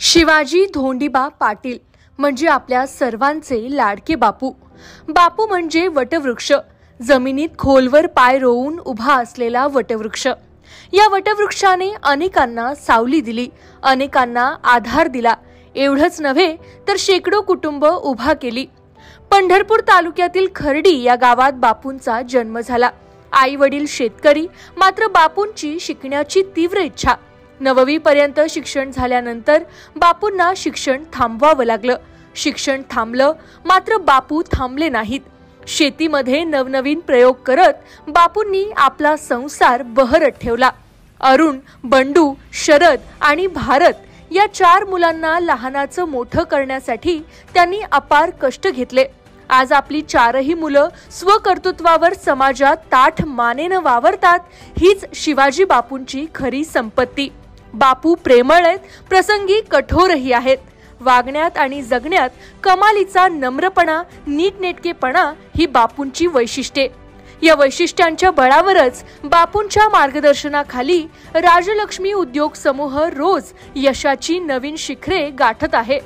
शिवाजी धोंडीबा पाटील म्हणजे आपल्या सर्वांचे लाडके बापू. बापू म्हणजे वटवृक्ष, जमिनीत खोलवर पाय रोवून उभा असलेला वटवृक्ष. या वटवृक्षाने अनेकांना सावली दिली, अनेकांना आधार दिला. एवढंच नव्हे तर शेकडो कुटुंब उभा केली. पंढरपूर तालुक्यातील खर्डी या गावात बापूंचा जन्म झाला. आई वडील शेतकरी, मात्र बापूंची शिकण्याची तीव्र इच्छा. 9वी पर्यंत शिक्षण झाल्यानंतर बापूंना शिक्षण थांबवावं लागलं. शिक्षण थांबलं, मात्र बापू थांबले नाहीत. शेतीमध्ये नवनवीन प्रयोग करत बापूंनी आपला संसार बहरत ठेवला. अरुण, बंडू, शरद आणि भारत या 4 मुलांना लहानाचं मोठं करण्यासाठी त्यांनी अपार कष्ट घेतले. आज आपली 4ही मुलं स्वकर्तृत्वावर समाजात ताठ मानेनं वावरतात. हीच शिवाजी बापूंची खरी संपत्ती. बापू प्रेमळ आहेत, प्रसंगी कठोरही आहेत. वागण्यात आणि जगण्यात कमालीचा नम्रपणा, नीटनेटकेपणा ही बापूंची वैशिष्ट्ये. या वैशिष्ट्यांच्या बळावरच बापूंच्या मार्गदर्शनाखाली राजलक्ष्मी उद्योग समूह रोज यशाची नवीन शिखरे गाठत आहे.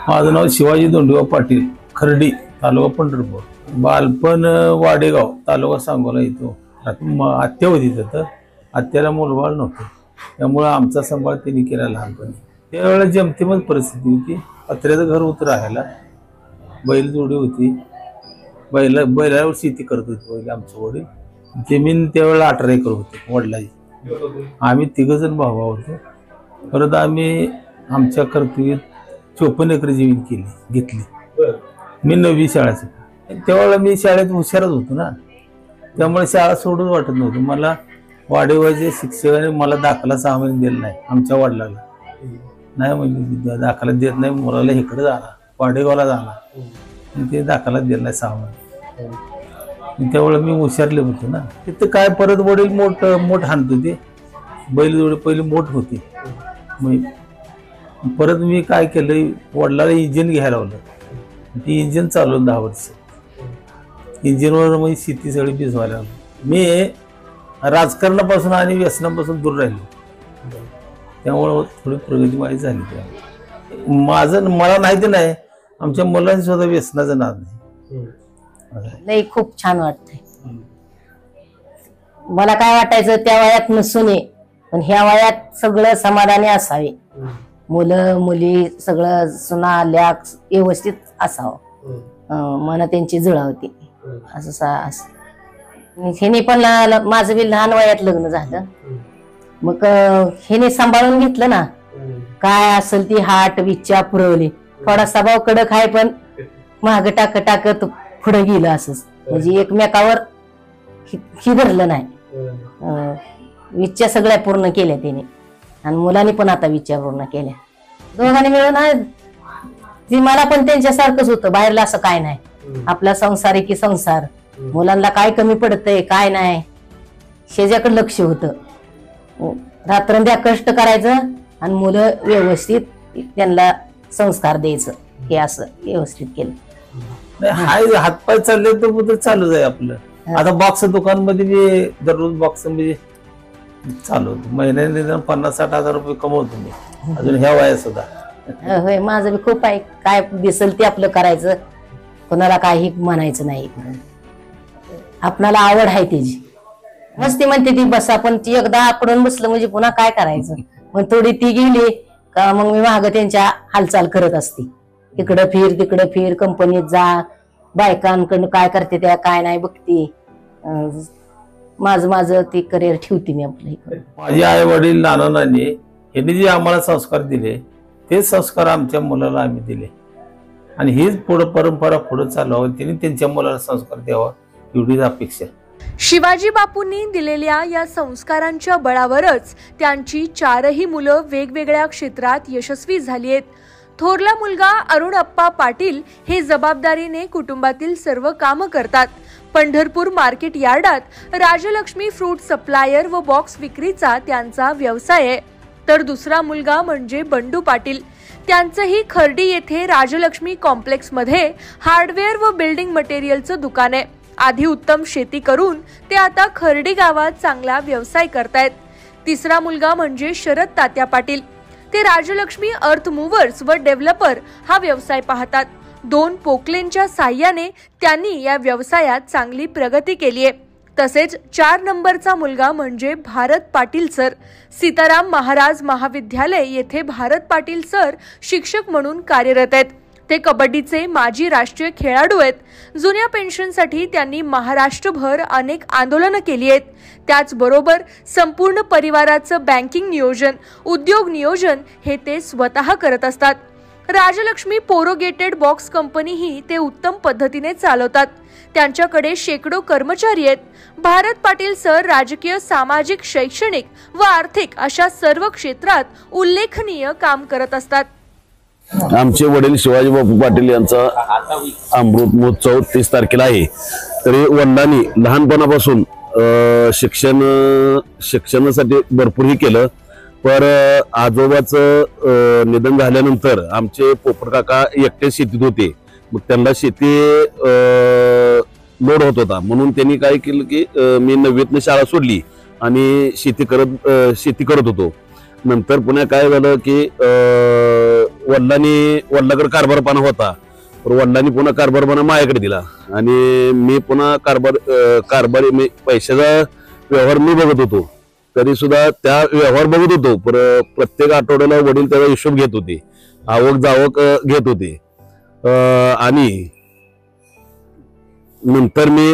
माझं नाव शिवाजी धोंडीबा पाटील, खर्डी, तालुका पंढरपूर. बालपण वाडेगाव, तालुका सांगोला येतो. आत्या होती तिथं. आत्याला मुलबाळ नव्हतं, त्यामुळे आमचा सांभाळ त्यांनी केला लहानपणी. त्यावेळेला जमतेमच परिस्थिती होती. पत्र्याचं घर होतं राहायला. बैलजोडी होती. बैलावर शेती करत होती पहिले आमचं वडील. जमीन त्यावेळेला 18 एकर होती वडिलांची. आम्ही 3 जण भाऊ होतो. परत आम्ही आमच्या कर्तव्यात 54 एकर जमीन घेतली. मी 9वी शाळा शिकलो. त्यावेळेला मी शाळेत हुशारच होतो ना, त्यामुळे शाळा सोडून वाटत नव्हतं मला. वाडेगावचे शिक्षकाने मला दाखला 6 महिने दिला नाही. आमच्या वडिलाला नाही म्हणजे दाखला देत नाही, मुलाला इकडे झाला, वाडेगावला झाला, ते दाखला दिला नाही 6 महिने. त्यावेळेला मी हुशारले होतो ना. तिथं काय परत वडील मोठ हाणत होते. बैलजोडी पहिली मोठ होती. परत मी काय केलं, वडिलाला इंजिन घ्यायला लावलं. ते इंजिन चालवलं 10 वर्ष. इंजिनवर मग शेती सगळी भिजवायला लागली. मी राजकारणापासून आणि व्यसनापासून दूर राहिलो, त्यामुळं थोडी प्रगती माझी झाली. मला माहिती नाही, आमच्या मुलांनी सुद्धा व्यसनाचं नाद नाही. खूप छान वाटतंय. मला काय वाटायचं त्या वयात नसून ये, पण ह्या वयात सगळं समाधानी असावे. मुलं मुली सगळं सुना ल्याक व्यवस्थित असावं, मन त्यांची जुळावती असं. हिने पण माझं बी लहान वयात लग्न झालं. मग हिने सांभाळून घेतलं ना. काय असेल ती हाट विच्छा पुरवली. थोडा स्वभाव कडक आहे, पण माग टाकत पुढे गेलं असंच. म्हणजे एकमेकावर ही धरलं नाही. विच्छा सगळ्या पूर्ण केल्या तिने, आणि मुलांनी पण आता विच्छा पूर्ण केल्या. दोघांनी मिळून ती मला पण त्यांच्यासारखंच होतं. बाहेरला असं काय नाही. आपला संसार आहे की संसार. मुलांना काय कमी पडतंय काय नाही, शेजाकडे लक्ष होतं. रात्रंद्या कष्ट करायचं आणि मुलं व्यवस्थित त्यांना संस्कार द्यायचं. हे असं व्यवस्थित केलं. हातपाय चालले तर चालूच आहे आपलं. आता बॉक्स दुकानमध्ये मी दररोज बॉक्स मध्ये चालू होतो. महिन्याने 50-60 हजार रुपये कमवतो मी अजून ह्या वयात सुद्धा. होय, माझं बी खूप आहे. काय दिसेल ते आपलं करायचं, कोणाला काही म्हणायचं नाही. आपणाला आवड आहे त्याची. मस्ती म्हणते ती बसा, पण ती एकदा आकडून बसलं म्हणजे पुन्हा काय करायचं. मग थोडी ती गेली का मग मी मागं त्यांच्या हालचाल करत असते. इकडं फिर तिकडं फिर, कंपनीत जा, बायकांकडून काय करते त्या काय नाही बघते. माझं ती करिअर ठेवते मी आपलं. माझे आई वडील नाना नानी यांनी जे आम्हाला संस्कार दिले, तेच संस्कार आमच्या मुलाला आम्ही दिले. आणि हीच पुढे परंपरा पुढे चालवावी, त्यांनी त्यांच्या मुलाला संस्कार द्यावा एवढीच अपेक्षा. शिवाजी बापूंनी दिलेल्या या संस्कारांच्या बळावरच त्यांची 4ही मुलं वेगवेगळ्या क्षेत्रात यशस्वी झाली आहेत. थोरला मुलगा अरुण अप्पा पाटील हे जबाबदारीने कुटुंबातील सर्व कामं करतात. पंढरपूर मार्केट यार्डात राजलक्ष्मी फ्रूट सप्लायर व बॉक्स विक्रीचा त्यांचा व्यवसाय आहे. तर दुसरा मुलगा म्हणजे बंडू पाटील. त्यांचंही खर्डी येथे राजलक्ष्मी कॉम्प्लेक्स मध्ये हार्डवेअर व बिल्डिंग मटेरियलचं दुकान आहे. आधी उत्तम शेती करून ते आता खर्डी गावात चांगला व्यवसाय करतायत. तिसरा मुलगा म्हणजे शरद तात्या पाटील. ते राजलक्ष्मी अर्थ मूव्हर्स व डेव्हलपर हा व्यवसाय पाहतात. 2 पोकलेनच्या साह्याने त्यांनी या व्यवसायात चांगली प्रगती केली आहे. तसेच 4 नंबरचा मुलगा म्हणजे भारत पाटील सर सीताराम महाराज महाविद्यालय येथे भारत पाटील सर शिक्षक म्हणून कार्यरत आहेत. ते कबड्डीचे माजी राष्ट्रीय खेळाडू आहेत. जुन्या पेन्शनसाठी त्यांनी महाराष्ट्रभर अनेक आंदोलनं केली आहेत. त्याचबरोबर संपूर्ण परिवाराचं बँकिंग नियोजन, उद्योग नियोजन हे ते स्वतः करत असतात. राजलक्ष्मी पोरोगेटेड बॉक्स कंपनी ही ते उत्तम पद्धतीने चालवतात. त्यांच्याकडे शेकडो कर्मचारी आहेत. भारत पाटील सर राजकीय, सामाजिक, शैक्षणिक व आर्थिक अशा सर्व क्षेत्रात उल्लेखनीय काम करत असतात. आमचे वडील शिवाजी बापू पाटील यांचा अमृत महोत्सव 30 तारखेला आहे. तरी वडिलांनी लहानपणापासून शिक्षणासाठी भरपूर केलं. पर आजोबाचं निधन झाल्यानंतर आमचे पोपट काका एकटे शेतीत होते. मग त्यांना शेती लोड होत होता, म्हणून त्यांनी काय केलं की मी 9वीतनं शाळा सोडली आणि शेती करत होतो. नंतर पुन्हा काय झालं की वडिलांकडे कारभारपणा होता, तर वडिलांनी पुन्हा कारभारपणा माझ्याकडे दिला आणि मी पुन्हा कारभार पैशाचा व्यवहार मी बघत होतो. तरी सुद्धा त्या व्यवहार बघत होतो, पर प्रत्येक आठवड्याला वडील त्याचा हिशोब घेत होते, आवक जावक घेत होते. आणि नंतर मी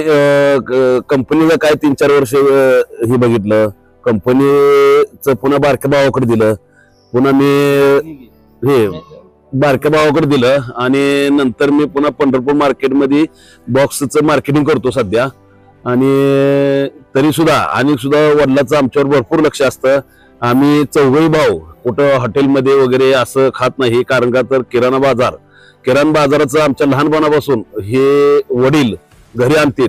कंपनीला काय 3-4 वर्ष हे बघितलं. कंपनीचं पुन्हा बारक्या भावाकडे दिलं, पुन्हा मी हे बारक्या भावाकडे दिलं आणि नंतर मी पुन्हा पंढरपूर मार्केटमध्ये बॉक्सचं मार्केटिंग करतो सध्या. आणि तरी सुद्धा वडिलांचं आमच्यावर भरपूर लक्ष असतं. आम्ही 4घही भाऊ कुठं हॉटेलमध्ये वगैरे असं खात नाही, कारण का तर किराणा बाजाराचं आमच्या लहानपणापासून हे वडील घरी आणतात.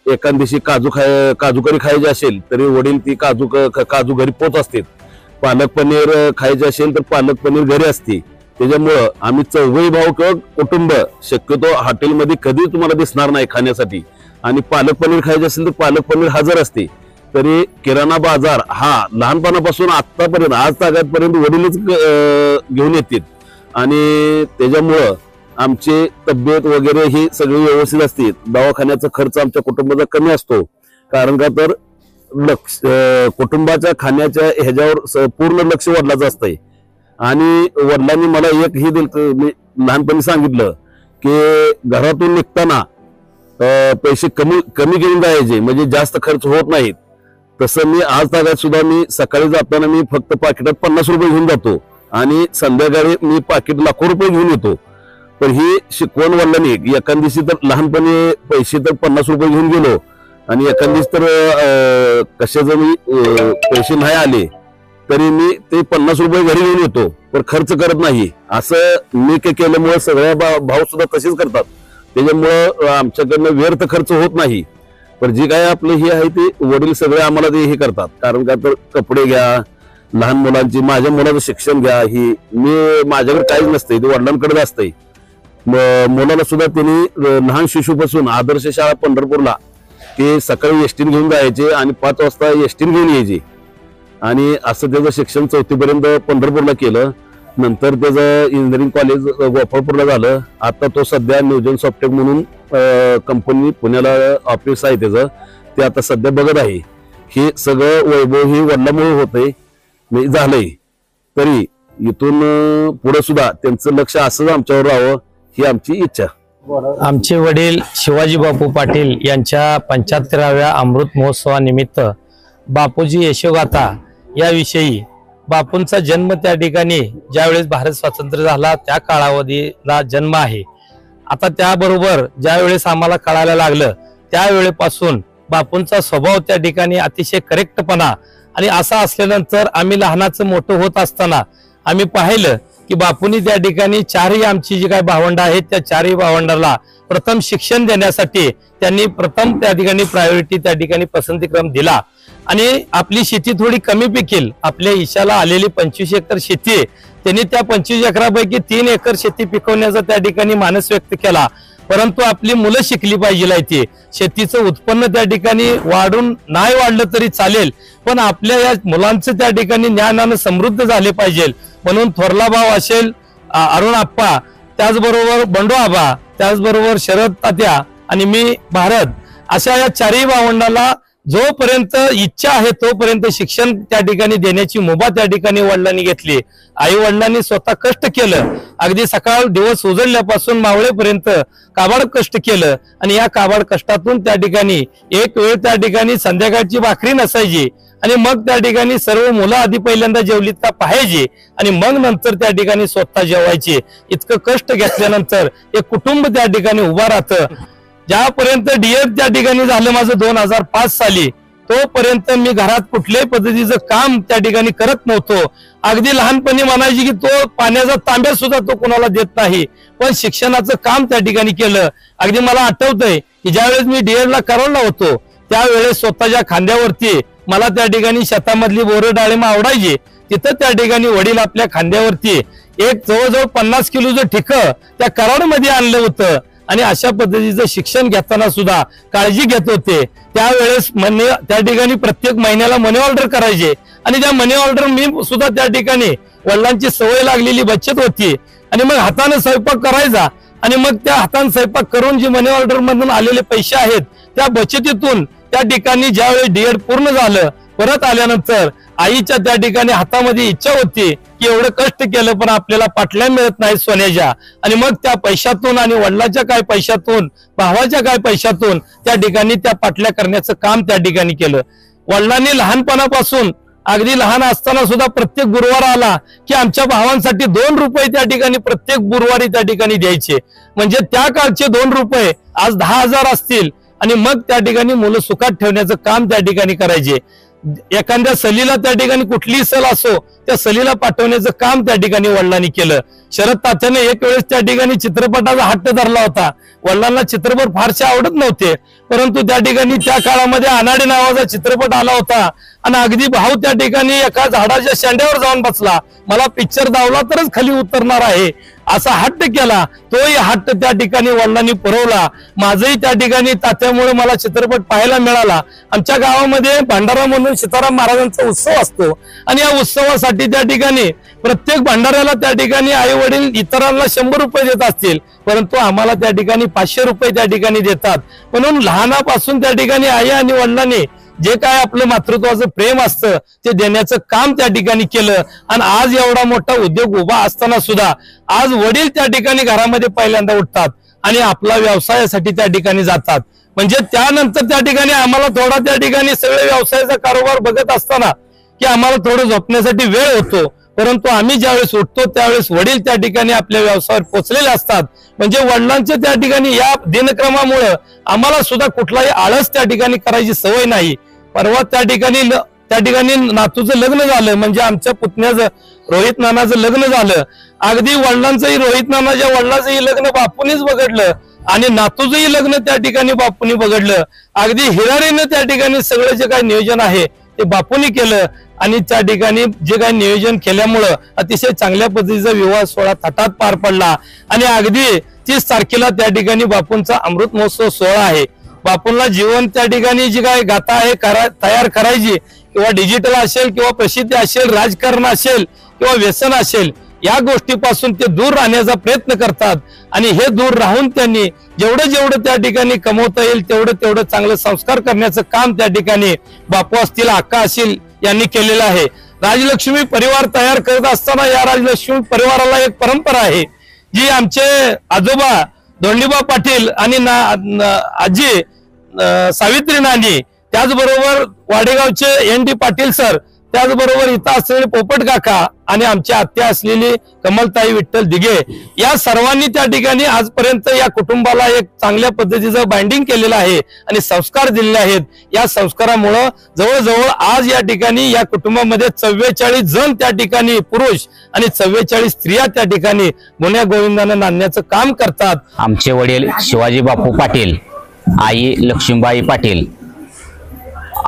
एखाद दिवशी काजूकरी खायची असेल तरी वडील ती काजू घरी पोच असतात. पालक पनीर खायचे असेल तर पालक पनीर घरी असते. त्याच्यामुळं आम्ही 4घही भाऊ किंवा कुटुंब शक्यतो हॉटेलमध्ये कधी तुम्हाला दिसणार नाही खाण्यासाठी. आणि पालक पनीर खायचे असेल तर पालक पनीर हजर असते. तरी किराणा बाजार हा लहानपणापासून आतापर्यंत आज तागापर्यंत वडीलच घेऊन येतात. आणि त्याच्यामुळं आमची तब्येत वगैरे ही सगळी व्यवस्थित असते. दवाखान्याचा खर्च आमच्या कुटुंबाचा कमी असतो, कारण का तर कुटुंबाच्या खाण्याच्या ह्याच्यावर पूर्ण लक्ष वडिलांचं असतंय. आणि वडिलांनी मला एक हे मी लहानपणी सांगितलं की घरातून निघताना पैसे कमी घेऊन जायचे, म्हणजे जास्त खर्च होत नाहीत. तसं मी आज तागात सुद्धा मी सकाळी जाताना मी फक्त पाकिटात 50 रुपये घेऊन जातो आणि संध्याकाळी मी पाकिट लाखो रुपये घेऊन येतो. पण ही शिकवण वडिलांनी एखाद दिवशी तर लहानपणी पैसे तर 50 रुपये घेऊन गेलो आणि एखाद दिवशी तर कशाचे मी पैसे नाही आले तरी मी ते 50 रुपये घरी घेऊन येतो, पण खर्च करत नाही. असं मी केल्यामुळे सगळ्या भाऊ सुद्धा तसेच करतात. त्याच्यामुळं आमच्याकडनं व्यर्थ खर्च होत नाही. पण जी काय आपले हे आहे ते वडील सगळे आम्हाला ते हे करतात, कारण का तर कपडे घ्या, लहान मुलांची, माझ्या मुलाचं शिक्षण घ्या, ही माझ्याकडे काहीच नसतंय, ते वडिलांकडे असतंय. मुलाला सुद्धा त्यांनी लहान शिशूपासून आदर्श शाळा पंढरपूरला ते सकाळी एसटीन घेऊन जायचे आणि 5 वाजता एसटीन घेऊन यायचे. आणि असं त्याचं शिक्षण 4थी पर्यंत पंढरपूरला केलं. नंतर त्याचं इंजिनिअरिंग कॉलेज गोपाळपूरला झालं. आता तो सध्या न्यूजन सॉफ्टटेक म्हणून कंपनी पुण्याला ऑफिस आहे त्याचं, ते आता सध्या बघत आहे. हे सगळं वैभव ही वडिलांमुळे होतंय झालंय. तरी इथून पुढे सुद्धा त्यांचं लक्ष असंच आमच्यावर राहावं ही आमची इच्छा. आमचे वडील शिवाजी बापू पाटील यांच्या 75व्या अमृत महोत्सवानिमित्त बापूजी यशोगाथा याविषयी, बापूंचा जन्म त्या ठिकाणी ज्यावेळेस भारत स्वातंत्र्य झाला त्या कालावधीला जन्म आहे. आता त्याबरोबर ज्यावेळेस आम्हाला कळायला लागलं त्यावेळेपासून बापूंचा स्वभाव त्या ठिकाणी अतिशय करेक्टपणा, आणि असा असल्यानंतर आम्ही लहानाचं मोठं होत असताना आम्ही पाहिलं की बापूंनी त्या ठिकाणी 4ही आमची जी काही भावंड आहेत त्या 4ही भावंडाला प्रथम शिक्षण देण्यासाठी त्यांनी प्रथम त्या ठिकाणी प्रायोरिटी त्या ठिकाणी पसंतीक्रम दिला. आणि आपली शेती थोडी कमी पिकेल, आपल्या ईशाला आलेली 25 एकर शेती आहे, त्यांनी त्या 25 एकरापैकी 3 एकर शेती पिकवण्याचा त्या ठिकाणी मानस व्यक्त केला. परंतु आपली मुलं शिकली पाहिजे. ते शेतीचं उत्पन्न त्या ठिकाणी वाढून नाही वाढलं तरी चालेल, पण आपल्या या मुलांचं त्या ठिकाणी ज्ञानानं समृद्ध झाले पाहिजे. म्हणून थोरला भाऊ असेल अरुण आप्पा, त्याचबरोबर बंडू आबा, त्याचबरोबर शरद तात्या आणि मी भारत, अशा या चारही भावंडाला जोपर्यंत इच्छा आहे तोपर्यंत शिक्षण त्या ठिकाणी देण्याची मुभा त्या ठिकाणी वडिलांनी घेतली. आई वडिलांनी स्वतः कष्ट केलं, अगदी सकाळ दिवस उजळल्यापासून मावळेपर्यंत काबाड कष्ट केलं आणि या काबाड कष्टातून त्या ठिकाणी एक वेळ त्या ठिकाणी संध्याकाळची भाकरी नसायची आणि मग त्या ठिकाणी सर्व मुलं आधी पहिल्यांदा जेवलीत का पाहायची आणि मग नंतर त्या ठिकाणी स्वतः जेवायचे. इतकं कष्ट घेतल्यानंतर एक कुटुंब त्या ठिकाणी उभा राहतं. ज्यापर्यंत डीएड त्या ठिकाणी झालं माझं 2005 साली, तोपर्यंत मी घरात कुठल्याही पद्धतीचं काम त्या ठिकाणी करत नव्हतो. अगदी लहानपणी म्हणायची की तो पाण्याचा तांब्या सुद्धा तो कोणाला देत नाही, पण शिक्षणाचं काम त्या ठिकाणी केलं. अगदी मला आठवतंय की ज्यावेळेस मी डीएडला करायला होतो त्यावेळेस स्वतःच्या खांद्यावरती मला त्या ठिकाणी शेतामधली बोरं डाळिंब आवडायची. तिथं त्या ठिकाणी वडील आपल्या खांद्यावरती एक जवळजवळ 50 किलोचं ठिकं त्या कराडमध्ये आणलं होतं आणि अशा पद्धतीचं शिक्षण घेताना सुद्धा काळजी घेत होते. त्यावेळेस त्या ठिकाणी प्रत्येक महिन्याला मनी ऑर्डर करायचे आणि त्या मनी ऑर्डर मी सुद्धा त्या ठिकाणी वडिलांची सवय लागलेली बचत होती आणि मग हाताने स्वयंपाक करायचा आणि मग त्या हाताने स्वयंपाक करून जी मनी ऑर्डर मधून आलेले पैसे आहेत त्या बचतीतून त्या ठिकाणी ज्यावेळी डीएड पूर्ण झालं परत आल्यानंतर आईच्या त्या ठिकाणी हातामध्ये इच्छा होती की एवढं कष्ट केलं पण आपल्याला पाटल्या मिळत नाही सोन्याच्या, आणि मग त्या पैशातून आणि वडिलांच्या काय पैशातून भावाच्या काय पैशातून त्या ठिकाणी त्या पाटल्या करण्याचं काम त्या ठिकाणी केलं. वडिलांनी लहानपणापासून अगदी लहान असताना सुद्धा प्रत्येक गुरुवार आला की आमच्या भावांसाठी 2 रुपये त्या ठिकाणी प्रत्येक गुरुवारी त्या ठिकाणी द्यायचे. म्हणजे त्या काळचे 2 रुपये आज 10,000 असतील आणि मग त्या ठिकाणी मुलं सुखात ठेवण्याचं काम त्या ठिकाणी करायचे. एखाद्या सलीला त्या ठिकाणी कुठलीही सल असो त्या सलीला पाठवण्याचं काम त्या ठिकाणी वडिलांनी केलं. शरद तात्याने एक वेळेस त्या ठिकाणी चित्रपटाचा हट्ट धरला होता. वडिलांना चित्रपट फारसे आवडत नव्हते, परंतु त्या ठिकाणी त्या काळामध्ये अनाडी नावाचा चित्रपट आला होता आणि अगदी भाऊ त्या ठिकाणी एका झाडाच्या शेंड्यावर जाऊन बसला, मला पिक्चर धावला तरच खाली उतरणार आहे असा हट्ट केला. तोही हट्ट त्या ठिकाणी वडिलांनी पुरवला. माझंही त्या ठिकाणी तात्यामुळे मला चित्रपट पाहायला मिळाला. आमच्या गावामध्ये भंडारा म्हणून सीताराम महाराजांचा उत्सव असतो आणि या उत्सवासाठी त्या ठिकाणी प्रत्येक भंडाऱ्याला त्या ठिकाणी आई वडील इतरांना 100 रुपये देत असतील, परंतु आम्हाला त्या ठिकाणी 500 रुपये त्या ठिकाणी देतात. म्हणून लहानापासून त्या ठिकाणी आई आणि वडिलांनी जे काय आपलं मातृत्वाचं प्रेम असतं ते देण्याचं काम त्या ठिकाणी केलं आणि आज एवढा मोठा उद्योग उभा असताना सुद्धा आज वडील त्या ठिकाणी घरामध्ये पहिल्यांदा उठतात आणि आपला व्यवसायासाठी त्या ठिकाणी जातात. म्हणजे त्यानंतर त्या ठिकाणी आम्हाला थोडा त्या ठिकाणी सगळे व्यवसायाचा कारोबार बघत असताना की आम्हाला थोडं झोपण्यासाठी वेळ होतो, परंतु आम्ही ज्यावेळेस उठतो त्यावेळेस वडील त्या ठिकाणी आपल्या व्यवसायावर पोचलेले असतात. म्हणजे वडिलांच्या त्या ठिकाणी या दिनक्रमामुळं आम्हाला सुद्धा कुठलाही आळस त्या ठिकाणी करायची सवय नाही. परवा त्या ठिकाणी नातूचं लग्न झालं, म्हणजे आमच्या पुतण्याचं रोहित नानाचं लग्न झालं. अगदी वडिलांचंही रोहित नानाच्या वडिलांचंही लग्न बापूनीच बघडलं आणि नातूचंही लग्न त्या ठिकाणी बापूनी बघडलं. अगदी हिरारीनं त्या ठिकाणी सगळं जे काही नियोजन आहे ते बापूनी केलं आणि त्या ठिकाणी जे काही नियोजन केल्यामुळं अतिशय चांगल्या पद्धतीचा विवाह सोहळा थाटात पार पडला आणि अगदी 30 तारखेला त्या ठिकाणी बापूंचा अमृत महोत्सव सोहळा आहे. बापूंना जीवन त्या ठिकाणी जी काय गाथा आहे तयार करायची, किंवा डिजिटल असेल किंवा प्रसिद्धी असेल, राजकारण असेल किंवा व्यसन असेल, या गोष्टीपासून ते दूर राहण्याचा प्रयत्न करतात आणि हे दूर राहून त्यांनी जेवढं त्या ठिकाणी कमवता येईल तेवढं चांगलं संस्कार करण्याचं काम त्या ठिकाणी बापू असतील, अक्का असतील यांनी केलेलं आहे. राजलक्ष्मी परिवार तयार करत असताना या राजलक्ष्मी परिवाराला एक परंपरा आहे जी आमचे आजोबा धोंडीबा पाटील आणि आजी सावित्री नानी, त्याचबरोबर वाडेगावचे ND पाटील सर, त्याचबरोबर इथं असलेले पोपट काका आणि आमच्या आत्या असलेली कमलताई विठ्ठल दिघे, या सर्वांनी त्या ठिकाणी आजपर्यंत या कुटुंबाला एक चांगल्या पद्धतीचं बाइंडिंग केलेलं आहे आणि संस्कार दिलेले आहेत. या संस्कारामुळं जवळजवळ आज या ठिकाणी या कुटुंबामध्ये 44 जण त्या ठिकाणी पुरुष आणि 44 स्त्रिया त्या ठिकाणी गुण्या गोविंदानं नांदण्याचं काम करतात. आमचे वडील शिवाजी बापू पाटील, आई लक्ष्मीबाई पाटील,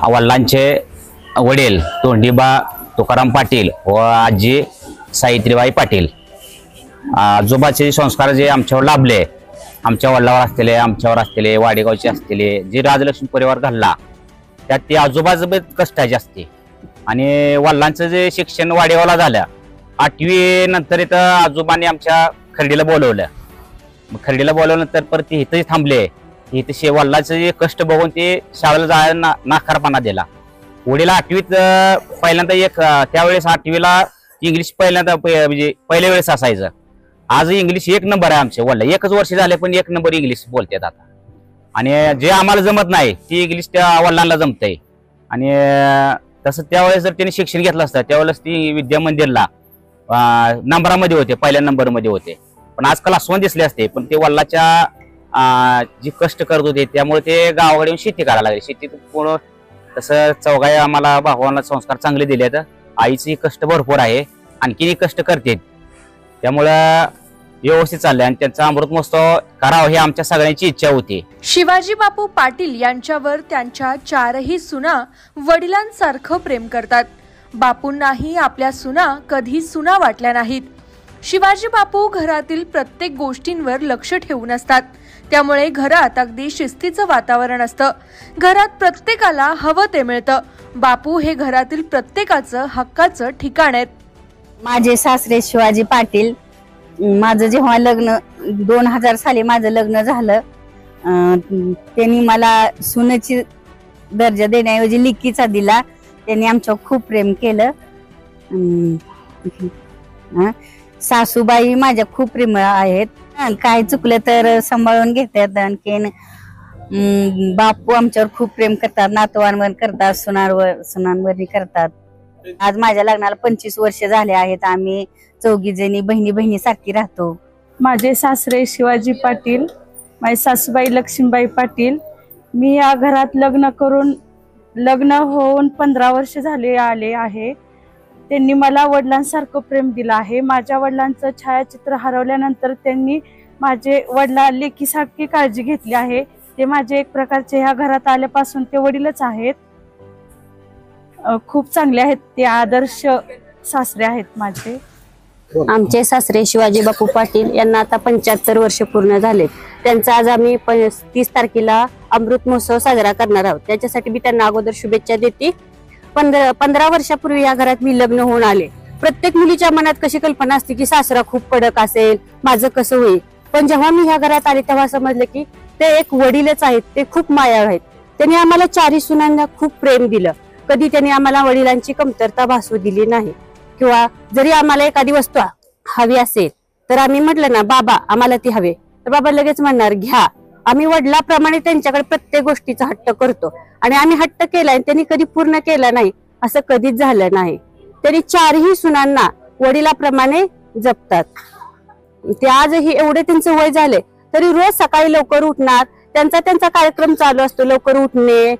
वडिलांचे वडील तोंडीबा तुकाराम पाटील व आजी सावित्रीबाई पाटील, आजोबाचे संस्कार जे आमच्यावर लाभले आमच्या वडिलावर असलेले, आमच्यावर असलेले, वाडेगावचे असलेले जे राजलक्ष्मी परिवार घडला त्यात ते आजोबाजोबा कष्टाचे असते. आणि वडिलांचं जे शिक्षण वाडेगावला झालं, 8वी नंतर इथं आजोबांनी आमच्या खर्डीला बोलवलं. मग खर्डीला बोलवल्यानंतर परत ते इथंच थांबले. इथे वडिलांचं जे कष्ट बघून ते शाळेला जायला नाकारपणा दिला. वडील 8वीत पहिल्यांदा त्यावेळेस 8वीला इंग्लिश पहिल्यांदा म्हणजे पहिल्या वेळेस असायचं. आज इंग्लिश 1 नंबर आहे आमचे वडील. 1च वर्ष झाले पण 1 नंबर इंग्लिश बोलतात आता. आणि जे आम्हाला जमत नाही ती इंग्लिश त्या वडिलांना जमतंय. आणि तसं त्यावेळेस जर त्यांनी शिक्षण घेतलं असतं त्यावेळेस ती विद्या मंदिरला नंबरामध्ये होते, पहिल्या नंबरमध्ये होते. पण आजकाल आसवण दिसले असते. पण ते वडिलाच्या जे कष्ट करत होते त्यामुळे ते गावाकडे येऊन शेती करायला लागले. शेतीत पूर्ण तसं चौघाही आम्हाला भावांना संस्कार चांगले दिलेत. आईचे कष्ट भरपूर आहे, आणखीनही कष्ट करते, त्यामुळं व्यवस्थित चाललंय. आणि त्यांचा अमृत महोत्सव करावा ही आमच्या सगळ्यांची इच्छा होती. शिवाजी बापू पाटील यांच्यावर त्यांच्या 4ही सुना वडिलांसारखं प्रेम करतात. बापूंनाही आपल्या सुना कधी सुना वाटल्या नाहीत. शिवाजी बापू घरातील प्रत्येक गोष्टींवर लक्ष ठेवून असतात. त्यामुळे घरात अगदी शिस्तीचं वातावरण असतं. घरात प्रत्येकाला हवं ते मिळतं. बापू हे घरातील प्रत्येकाचं हक्काचं ठिकाण आहेत. माझे सासरे शिवाजी पाटील, माझं जेव्हा लग्न 2000 साली माझं लग्न झालं, त्यांनी मला सुनेची दर्जा देण्याऐवजी लिकीचा दिला. त्यांनी आमच्यावर खूप प्रेम केलं. सासूबाई माझ्या खूप प्रेमळ आहेत. काय चुकलं तर सांभाळून घेतात. आणखीन बापू आमच्यावर खूप प्रेम करतात, नातवांवर करतात, सुनांवर करतात. आज माझ्या लग्नाला 25 वर्ष झाले आहेत. आम्ही 4घी जणी बहिणी सारखी राहतो. माझे सासरे शिवाजी पाटील, माझी सासूबाई लक्ष्मीबाई पाटील. मी या घरात लग्न होऊन 15 वर्ष झाले आले आहे. त्यांनी मला वडिलांसारखं प्रेम दिलं आहे. माझ्या वडिलांचं छायाचित्र हरवल्यानंतर त्यांनी माझे वडिला लेकीसारखी काळजी घेतली आहे. ते माझे एक प्रकारचे ह्या घरात आल्यापासून ते वडीलच आहेत. खूप चांगले आहेत ते, आदर्श सासरे आहेत माझे. आमचे सासरे शिवाजी बापू पाटील यांना आता 75 वर्ष पूर्ण झाले. त्यांचा आज आम्ही 30 तारखेला अमृत महोत्सव साजरा करणार आहोत. त्याच्यासाठी मी त्यांना अगोदर शुभेच्छा देते. 15 वर्षापूर्वी या घरात मी लग्न होऊन आले. प्रत्येक मुलीच्या मनात कशी कल्पना असते की सासरा खूप कडक असेल, माझं कसं होईल. पण जेव्हा मी ह्या घरात आले तेव्हा समजलं की ते एक वडीलच आहेत. ते खूप मायाळू आहेत. त्यांनी आम्हाला 4ही सुनांना खूप प्रेम दिलं. कधी त्यांनी आम्हाला वडिलांची कमतरता भासू दिली नाही. किंवा जरी आम्हाला एखादी वस्तू हवी असेल तर आम्ही म्हटलं ना, बाबा आम्हाला ती हवे, तर बाबा लगेच म्हणणार घ्या. आम्ही वडिलाप्रमाणे त्यांच्याकडे प्रत्येक गोष्टीचा हट्ट करतो. आणि आम्ही हट्ट केलाय, त्यांनी कधी पूर्ण केला नाही असं कधीच झालं नाही. त्यांनी 4ही सुनांना वडिलाप्रमाणे जपतात. ते आजही एवढे त्यांचं वय झाले तरी रोज सकाळी लवकर उठणार. त्यांचा कार्यक्रम चालू असतो. लवकर उठणे,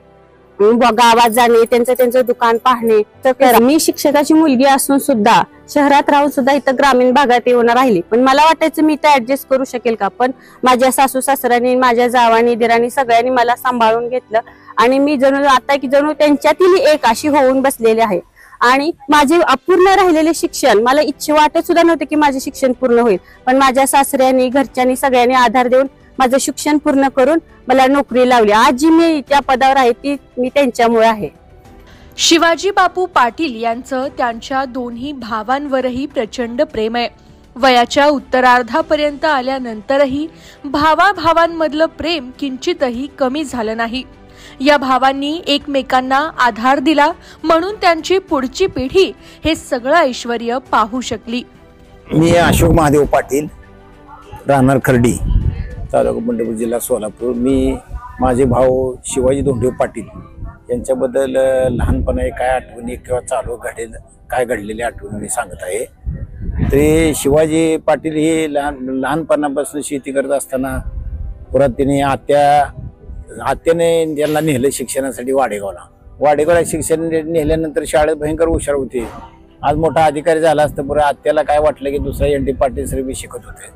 गावात जाणे, त्यांचं दुकान पाहणे. तर मी शिक्षकाची मुलगी असून सुद्धा, शहरात राहून सुद्धा इथं ग्रामीण भागात येऊन राहिली. पण मला वाटायचं मी इथं ऍडजस्ट करू शकेल का. पण माझ्या सासू सासऱ्यांनी, माझ्या जावानी, दिरांनी सगळ्यांनी मला सांभाळून घेतलं. आणि मी जणू त्यांच्यातील एक अशी होऊन बसलेली आहे. आणि माझे अपूर्ण राहिलेले शिक्षण, मला इच्छा वाटत सुद्धा नव्हते की माझे शिक्षण पूर्ण होईल. पण माझ्या सासऱ्यांनी, घरच्यांनी सगळ्यांनी आधार देऊन माझं शिक्षण पूर्ण करून मला नोकरी लावली. आज जी मी त्या पदावर आहे ती मी त्यांच्यामुळे आहे. शिवाजी बापू पाटील यांचं त्यांच्या दोन्ही भावांवरही प्रचंड प्रेम आहे. वयाच्या उत्तरार्धापर्यंत आल्यानंतरही भावाभावांमधलं प्रेम किंचितही कमी झालं नाही. या भावांनी एकमेकांना आधार दिला म्हणून त्यांची पुढची पिढी हे सगळं ऐश्वर्य पाहू शकली. मी अशोक महादेव पाटील, राहणार खर्डी, तालुका पंढरपूर, जिल्हा सोलापूर. माझे भाऊ शिवाजी धोंडे पाटील यांच्याबद्दल लहानपणी काय आठवणी किंवा काय घडलेल्या आठवणी मी सांगत आहे. ते शिवाजी पाटील हे लहानपणापासून शेती करत असताना परत त्यांनी आत्याने त्यांना नेलं शिक्षणासाठी वाडेगावला शिक्षण नेल्यानंतर शाळेत भयंकर हुशार होते. आज मोठा अधिकारी झाला असता बरं. आत्याला काय वाटलं की दुसरा ND पाटील सर बी शिकत होते.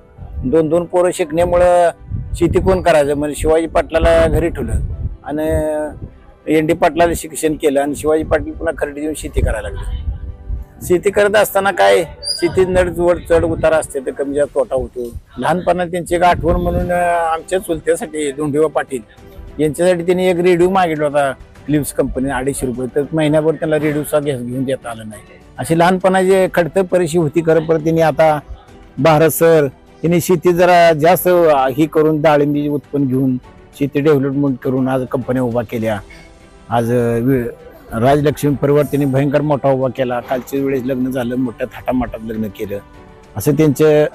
2 पोरं शिकण्यामुळं शेती कोण करायचं म्हणजे शिवाजी पाटलाला घरी ठेवलं आणि ND पाटलाला शिक्षण केलं. आणि शिवाजी पाटील पुन्हा खर्डी देऊन शेती करायला लागले. शेती करत असताना काय शेतीत नड चढ उतार असते तर कमी जास्त तोटा होतो. लहानपणात त्यांची एक आठवण म्हणून आमच्या चुलत्यासाठी धोंडीबा पाटील यांच्यासाठी त्यांनी एक रेडिओ मागितला होता फिलिप्स कंपनी 250 रुपये. तर महिन्याभर त्यांना रेडिओचा घेऊन देता आला नाही. अशी लहानपणाची खडतर परिस्थिती होती. खरं पण त्यांनी आता भारत सर त्यांनी शेती जरा जास्त ही करून डाळिंबी उत्पन्न घेऊन शेती डेव्हलपमेंट करून आज कंपन्या उभा केल्या. आज राजलक्ष्मी परिवार त्यांनी भयंकर मोठा उभा केला. कालच्या वेळेस लग्न झालं, मोठ्या थाटामाटात लग्न केलं. असं त्यांच्या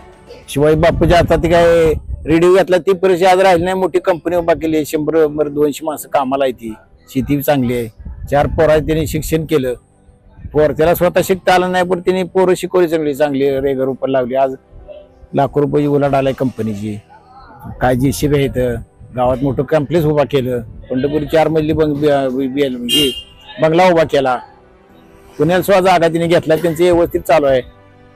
शिवाजी बापूच्या आता ते काय रेडिओ घेतला ती परिस्थिती आज राहिली नाही. मोठी कंपनी उभा केली. 100-200 माणसं कामाला आहे. ती शेती चांगली आहे. 4 पोरा त्यांनी शिक्षण केलं. त्याला स्वतः शिकता आलं नाही पण त्यांनी पोरं शिकवली चांगली रेगर रुपये लावली. आज लाखो रुपयाची उलाढ आलाय कंपनीची. काय JCB आहेत. गावात मोठं कॉम्प्लेक्स उभा केलं. पंढरपुरी 4 मजली बंगला उभा केला. पुण्याला सुद्धा जागा तिने घेतला. त्यांचे व्यवस्थित चालू आहे.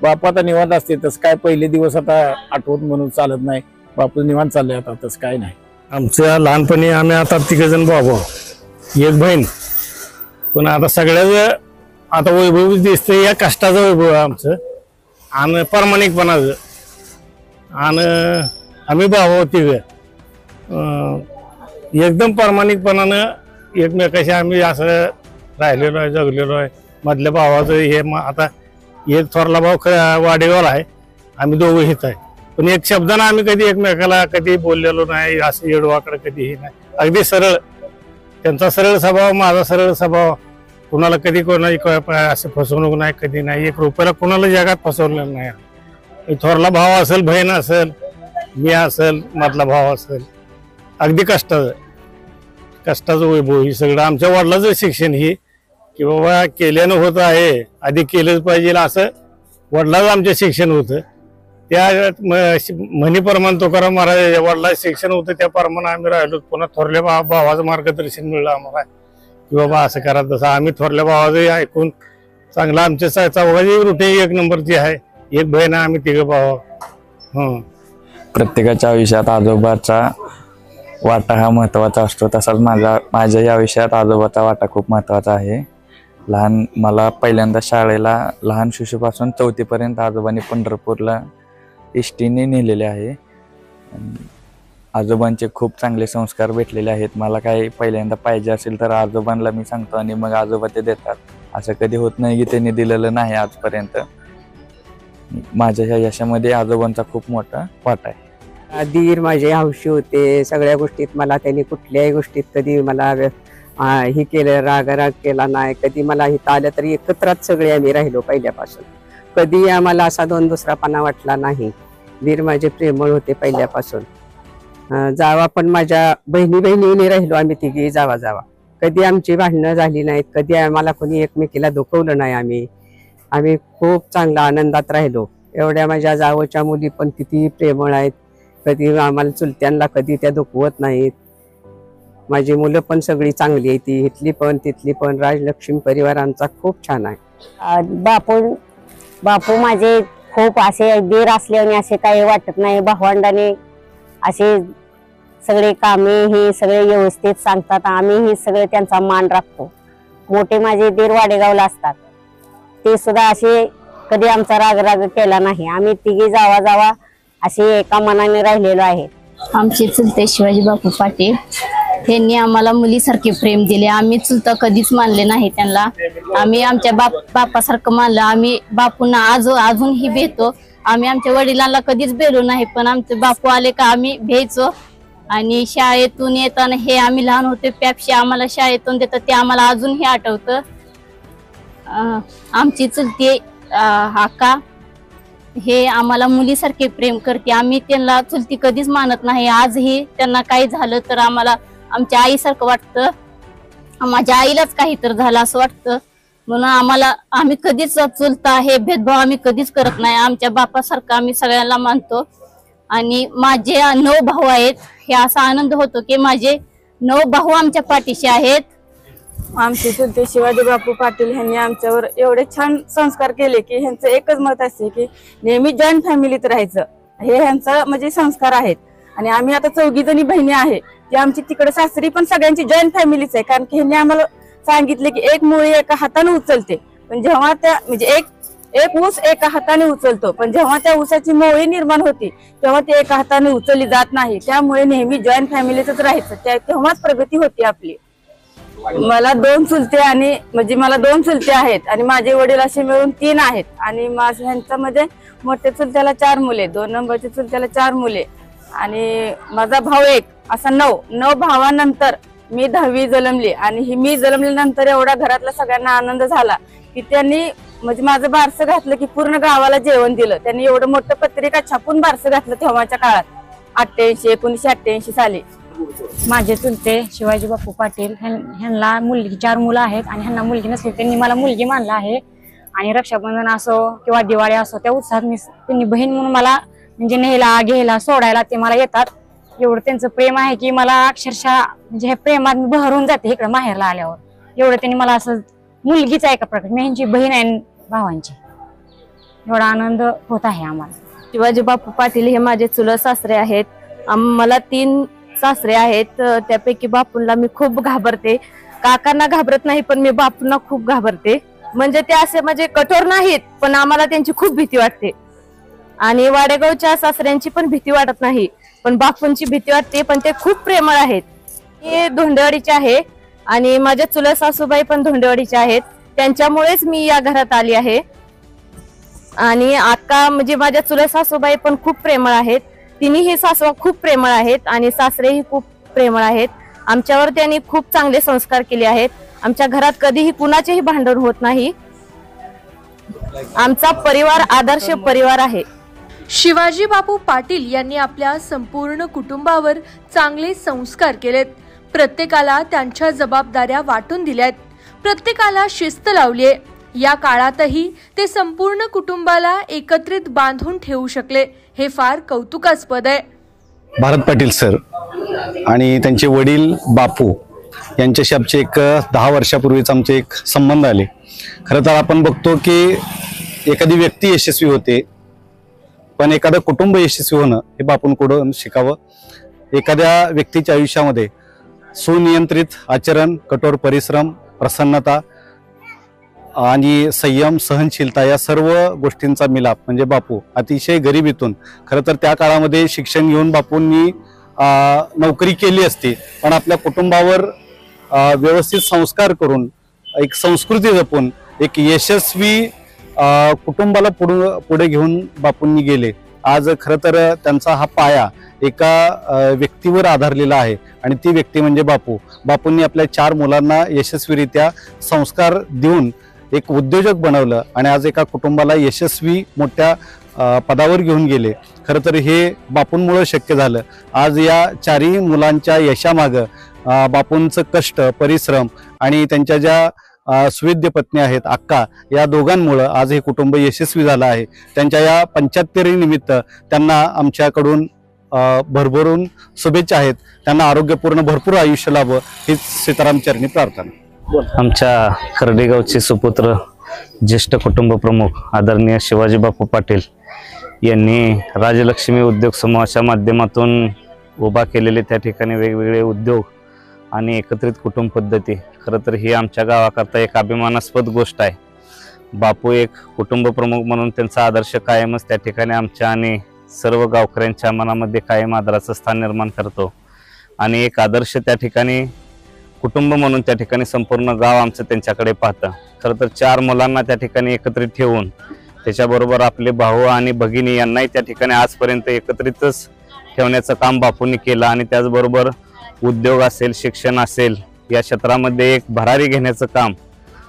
बापू आता निवांत असते. तसं काय पहिले दिवस आता आठवत म्हणून चालत नाही. बापू निवांत चाललंय आता. तसं काय नाही. आमच्या लहानपणी आम्ही आता 3 जण भाऊ, एक बहीण. पण आता सगळ्याच आता वैभव दिसतं या कष्टाचं वैभव आमचं आणि प्रामाणिकपणाचं. आणि आम्ही भाऊ 3 एकदम प्रामाणिकपणानं एकमेकाशी आम्ही असं राहिलेलो आहे, जगलेलो आहे. मधल्या भावाचं हे आता एक थोरला भाऊ वाडेगावला आहे. आम्ही दोघं हित आहे. पण एक शब्दानं आम्ही कधी एकमेकाला कधी बोललेलो नाही. असं येडवाकडं कधीही नाही. अगदी सरळ. त्यांचा सरळ स्वभाव, माझा सरळ स्वभाव. कुणाला कधी कोणाची असं फसवणूक नाही, कधी नाही. 1 रुपयाला कुणाला जगात फसवलेलं नाही. थोरला भाव असेल, बहीण असेल, मी असेल, मधला भाव असेल. अगदी कष्टाचं वैभव ही सगळं आमच्या वडिलांचं शिक्षण ही की बाबा केल्यानं होत आहे, आधी केलंच पाहिजे असं वडिलाचं आमचं शिक्षण होतं. त्या म्हणीप्रमाणे तुकाराम महाराज वडिलाचं शिक्षण होतं त्या प्रमाणे आम्ही राहिलो. पुन्हा थोरल्या भावाचं मार्गदर्शन मिळलं आम्हाला की बाबा असं करा तसं. आम्ही थोरल्या भावाचं ऐकून चांगलं आमच्या चौघाची रुटीन 1 नंबरची आहे. एक बहीण आहे, आम्ही 3 भाऊ. प्रत्येकाच्या आयुष्यात आजोबाचा वाटा हा महत्त्वाचा असतो. तसाच माझ्या या आयुष्यात आजोबाचा वाटा खूप महत्त्वाचा आहे. मला पहिल्यांदा शाळेला लहान शिशूपासून 4थी पर्यंत आजोबांनी पंढरपूरला एसटीने नेलेले आहे. आजोबांचे खूप चांगले संस्कार भेटलेले आहेत. मला काही पहिल्यांदा पाहिजे असेल तर आजोबांना मी सांगतो आणि मग आजोबा ते देतात. असं कधी होत नाही की त्यांनी दिलेलं नाही आजपर्यंत. माझ्या ह्या यशामध्ये आजोबांचा खूप मोठा वाटा आहे. दीर माझे हौशी होते. सगळ्या गोष्टीत मला त्यांनी कुठल्याही गोष्टीत कधी मला हे केलं, राग केला नाही. कधी मला इथं आलं तरी एकत्रच सगळे आम्ही राहिलो पहिल्यापासून. कधी आम्हाला असा दुसरापणा वाटला नाही. दीर माझे प्रेमळ होते पहिल्यापासून. जावा पण माझ्या बहिणीने राहिलो आम्ही 3घी जावा. कधी आमची भांडणं झाली नाहीत. कधी आम्हाला कोणी एकमेकीला दुखवलं नाही. आम्ही खूप चांगला आनंदात राहिलो. एवढ्या माझ्या जावच्या मुली पण किती प्रेमळ आहेत. कधी आम्हाला चुलत्यांना कधी त्या दुखवत नाहीत. माझी मुलं पण सगळी चांगली आहेत. ती इथली पण तिथली पण. राजलक्ष्मी परिवार आमचा खूप छान आहे. बापू माझे खूप असे दीर असल्याने असे काही वाटत नाही. भावंडाने असे सगळे कामे हे सगळे व्यवस्थित सांगतात. आम्ही हे सगळे त्यांचा मान राखतो. मोठे माझे दीर वाडेगावला असतात. ते सुद्धा असे कधी आमचा राग केला नाही. आम्ही 3घी जावा असे एका मनाने राहिलेलो आहे. आमचे चुलते शिवाजी बापू पाटील त्यांनी आम्हाला मुलीसारखे प्रेम दिले. आम्ही चुलता कधीच मानले नाही त्यांना. आम्ही आमच्या बापासारखं मानलं. आम्ही बापूंना अजूनही भेटतो. आम्ही आमच्या वडिलांना कधीच भेटलो नाही. पण आमचे बापू आले का आम्ही भेटतो. आणि शाळेतून येताना हे आम्ही लहान होते पॅप्सी आम्हाला शाळेतून देतात ते आम्हाला अजूनही आठवतं. आमची चुलती आका हे आम्हाला मुलीसारखे प्रेम करते. आम्ही त्यांना चुलती कधीच मानत नाही. आजही त्यांना काही झालं तर आम्हाला आमच्या आईसारखं वाटतं. माझ्या आईलाच काही तर झालं असं वाटतं. म्हणून आम्ही कधीच चुलता हे भेदभाव आम्ही कधीच करत नाही. आमच्या बापासारखं आम्ही सगळ्यांना मानतो. आणि माझे 9 भाऊ आहेत. हे असा आनंद होतो की माझे 9 भाऊ आमच्या पाठीशी आहेत. आमचे चुलते शिवाजी बापू पाटील यांनी आमच्यावर एवढे छान संस्कार केले की ह्यांचं एकच मत असते की नेहमी जॉईंट फॅमिलीत राहायचं. हे ह्यांचं म्हणजे संस्कार आहेत. आणि आम्ही आता 4घी जणी बहिणी आहे. ती आमची तिकडे सासरी पण सगळ्यांची जॉईंट फॅमिलीच आहे. कारण की ह्यांनी आम्हाला सांगितले की एक मुळी एका हाताने उचलते. पण जेव्हा त्या म्हणजे एक एक ऊस एका हाताने उचलतो, पण जेव्हा त्या ऊसाची मोळी निर्माण होती तेव्हा ती एका हाताने उचलली जात नाही. त्यामुळे नेहमी जॉईंट फॅमिलीतच राहायचं, तेव्हाच प्रगती होती आपली. मला 2 चुलते आणि म्हणजे मला 2 चुलते आहेत आणि माझे वडील असे मिळून 3 आहेत आणि ह्यांच्यामध्ये मोठ्या चुलत्याला 4 मुले, 2 नंबरच्या चुलत्याला 4 मुले आणि माझा भाऊ 1 असा 9 भावानंतर मी 10वी जन्मली आणि मी जन्मल्यानंतर एवढा घरातला सगळ्यांना आनंद झाला की त्यांनी म्हणजे माझं बारसं घातलं की पूर्ण गावाला जेवण दिलं. त्यांनी एवढं मोठं पत्रिका छापून बारसं घातलं तेव्हाच्या काळात 1988 साली. माझे चुलते शिवाजी बापू पाटील ह्यांना मुलगी 4 मुलं आहेत आणि ह्यांना मुलगी नसली त्यांनी मला मुलगी मानला आहे आणि रक्षाबंधन असो किंवा दिवाळी असो त्या उत्साहात त्यांनी बहीण म्हणून मला म्हणजे न्यायला घ्यायला सोडायला ते मला येतात. एवढं त्यांचं प्रेम आहे की मला अक्षरशः म्हणजे हे प्रेमात मी बहरून जाते इकडे माहेरला आल्यावर. एवढं त्यांनी मला असं मुलगीच आहे का प्रकार, मी ह्यांची बहीण आहे भावांची. एवढा आनंद होत आहे आम्हाला. शिवाजी बापू पाटील हे माझे चुलत सासरे आहेत. मला 3 सासरे आहेत, त्यापैकी बापूंना मी खूप घाबरते. काकांना घाबरत नाही पण मी बापूंना खूप घाबरते. म्हणजे ते असे म्हणजे कठोर नाहीत पण आम्हाला त्यांची खूप भीती वाटते. आणि वाडेगावच्या सासऱ्यांची पण भीती वाटत नाही पण बापूंची भीती वाटते, पण ते खूप प्रेमळ आहेत. हे धोंडेवाडीचे आहे आणि माझ्या चुलत सासूबाई पण धोंडेवाडीच्या आहेत. त्यांच्यामुळेच मी या घरात आली आहे. आणि आका म्हणजे माझ्या चुलत सासूबाई पण खूप प्रेमळ आहेत. तिन्ही सासवा खूप प्रेमळ आहेत आणि सासरेही खूप प्रेमळ आहेत. आमच्यावर त्यांनी खूप चांगले संस्कार केले आहेत. आमच्या घरात कधीही कुणाचेही भांडण होत नाही. आमचा परिवार आदर्श परिवार आहे. शिवाजी बापू पाटील यांनी आपल्या संपूर्ण कुटुंबावर चांगले संस्कार केलेत. प्रत्येकाला त्यांच्या जबाबदाऱ्या वाटून दिल्यात. प्रत्येकाला शिस्त लावलीये. या काळातही ते संपूर्ण कुटुंबाला एकत्रित बांधून ठेवू शकले, हे फार कौतुकास्पद आहे. भारत पाटील सर आणि त्यांचे वडील बापू यांच्याशी आमचे एक 10 वर्षापूर्वीच आमचे एक संबंध आले. खरं तर आपण बघतो की एखादी व्यक्ती यशस्वी होते पण एखादं कुटुंब यशस्वी होणं हे बापूंकडून शिकावं. एखाद्या व्यक्तीच्या आयुष्यामध्ये सुनियंत्रित आचरण, कठोर परिश्रम, प्रसन्नता आणि संयम, सहनशीलता या सर्व गोष्टींचा मिलाप म्हणजे बापू. अतिशय गरिबीतून खरं तर त्या काळामध्ये शिक्षण घेऊन बापूंनी नोकरी केली असती पण आपल्या कुटुंबावर व्यवस्थित संस्कार करून एक संस्कृती जपून एक यशस्वी कुटुंबाला पुढे घेऊन बापूंनी गेले. आज खरं तर त्यांचा हा पाया एका व्यक्तीवर आधारलेला आहे आणि ती व्यक्ती म्हणजे बापू. बापूंनी आपल्या 4 मुलांना यशस्वीरित्या संस्कार देऊन एक उद्योजक बनवलं आणि आज एका कुटुंबाला यशस्वी मोठ्या पदावर घेऊन गेले. खरं तर हे बापूंमुळे शक्य झालं. आज या 4ही मुलांच्या यशामागं बापूंचं कष्ट, परिश्रम आणि त्यांच्या ज्या सुविद्य पत्नी आहेत अक्का, या दोघांमुळं आज हे कुटुंब यशस्वी झालं आहे. त्यांच्या या 75 निमित्त त्यांना आमच्याकडून भरभरून शुभेच्छा आहेत. त्यांना आरोग्यपूर्ण भरपूर आयुष्य लाभो हीच सीताराम चरणी प्रार्थना. आमच्या खर्डी गावचे सुपुत्र, ज्येष्ठ कुटुंब प्रमुख आदरणीय शिवाजी बापू पाटील यांनी राजलक्ष्मी उद्योग समूहाच्या माध्यमातून उभा केलेले त्या ठिकाणी वेगवेगळे उद्योग आणि एकत्रित कुटुंब पद्धती, खरं तर ही आमच्या गावाकरता एक अभिमानास्पद गोष्ट आहे. बापू एक कुटुंब प्रमुख म्हणून त्यांचा आदर्श कायमच त्या ठिकाणी आमच्या आणि सर्व गावकऱ्यांच्या मनामध्ये कायम आदराचं स्थान निर्माण करतो आणि एक आदर्श त्या ठिकाणी कुटुंब म्हणून त्या ठिकाणी संपूर्ण गाव आमचं त्यांच्याकडे पाहतं. खरं तर 4 मुलांना त्या ठिकाणी एकत्रित ठेवून त्याच्याबरोबर आपले भाऊ आणि भगिनी यांनाही त्या ठिकाणी आजपर्यंत एकत्रितच ठेवण्याचं काम बापूंनी केलं आणि त्याचबरोबर उद्योग असेल, शिक्षण असेल या क्षेत्रामध्ये एक भरारी घेण्याचं काम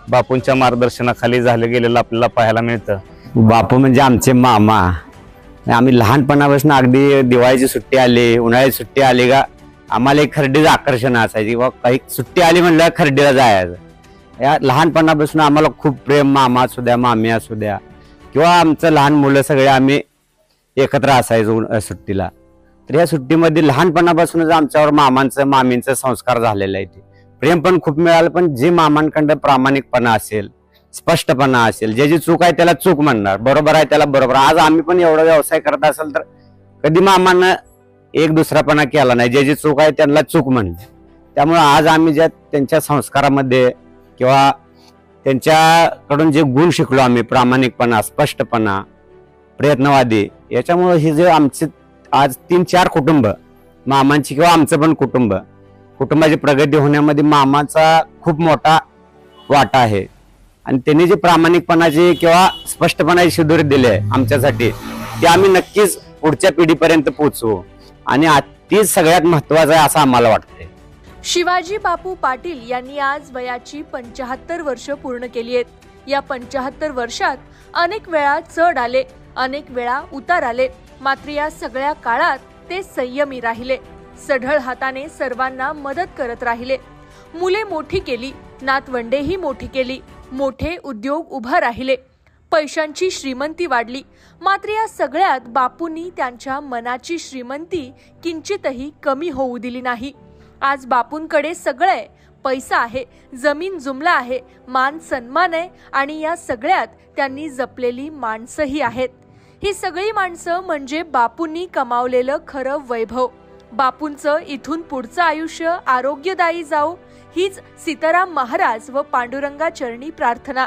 बापूंच्या मार्गदर्शनाखाली झालं गेलेलं आपल्याला पाहायला मिळतं. बापू म्हणजे आमचे मामा. आम्ही लहानपणापासून अगदी दिवाळीची सुट्टी आली, उन्हाळ्याची सुट्टी आली का आम्हाला एक खर्डीचं आकर्षण असायची. व काही सुट्टी आली म्हणलं खर्डीला जायचं. या लहानपणापासून आम्हाला खूप प्रेम, मामा असू द्या, मामी असू द्या किंवा आमचं लहान मुलं सगळे आम्ही एकत्र असायचो सुट्टीला. तर या सुट्टीमध्ये लहानपणापासूनच आमच्यावर मामांचं, मामींचं संस्कार झालेलं आहे. ते प्रेम पण खूप मिळालं, पण जे मामांकडं प्रामाणिकपणा असेल, स्पष्टपणा असेल, ज्याची चूक आहे त्याला चूक म्हणणार, बरोबर आहे त्याला बरोबर. आज आम्ही पण एवढा व्यवसाय करत असेल तर कधी मामांना एक दुसरापणा केला नाही. ज्याची चूक आहे त्यांना चूक म्हणते. त्यामुळे आज आम्ही ज्या त्यांच्या संस्कारामध्ये किंवा त्यांच्याकडून जे गुण शिकलो आम्ही, प्रामाणिकपणा, स्पष्टपणा, प्रयत्नवादी, याच्यामुळे हे जे आमचे आज 3-4 कुटुंब, मामांची किंवा आमचं पण कुटुंबाची प्रगती होण्यामध्ये मामाचा खूप मोठा वाटा आहे. आणि त्यांनी जे प्रामाणिकपणाचे किंवा स्पष्टपणाची शिदोरी दिली आहे आमच्यासाठी, ते आम्ही नक्कीच पुढच्या पिढीपर्यंत पोहोचवू आणि तीच सगळ्यात महत्वाचं आहे असं आम्हाला वाटतंय. शिवाजी बापू पाटील यांनी आज वयाची 75 वर्ष पूर्ण केली आहेत. या 75 वर्षात अनेक वेळा चढ आले, अनेक वेळा उतार आले, मात्र या सगळ्या काळात ते संयमी राहिले. सढळ हाताने सर्वांना मदत करत राहिले. मुले मोठी केली, नातवंडेही मोठी केली, मोठे उद्योग उभा राहिले, पैशांची श्रीमंती वाढली. मात्र या सगळ्यात बापूंनी त्यांच्या मनाची श्रीमंती किंचितही कमी होऊ दिली नाही. आज बापूंकडे सगळे पैसा आहे, जमीन जुमला आहे, मान सन्मान आहे आणि या सगळ्यात त्यांनी जपलेली माणसंही आहेत. ही सगळी माणसं म्हणजे बापूंनी कमावलेलं खरं वैभव. बापूंचं इथून पुढचं आयुष्य आरोग्यदायी जाओ हीच सीताराम महाराज व पांडुरंगा चरणी प्रार्थना.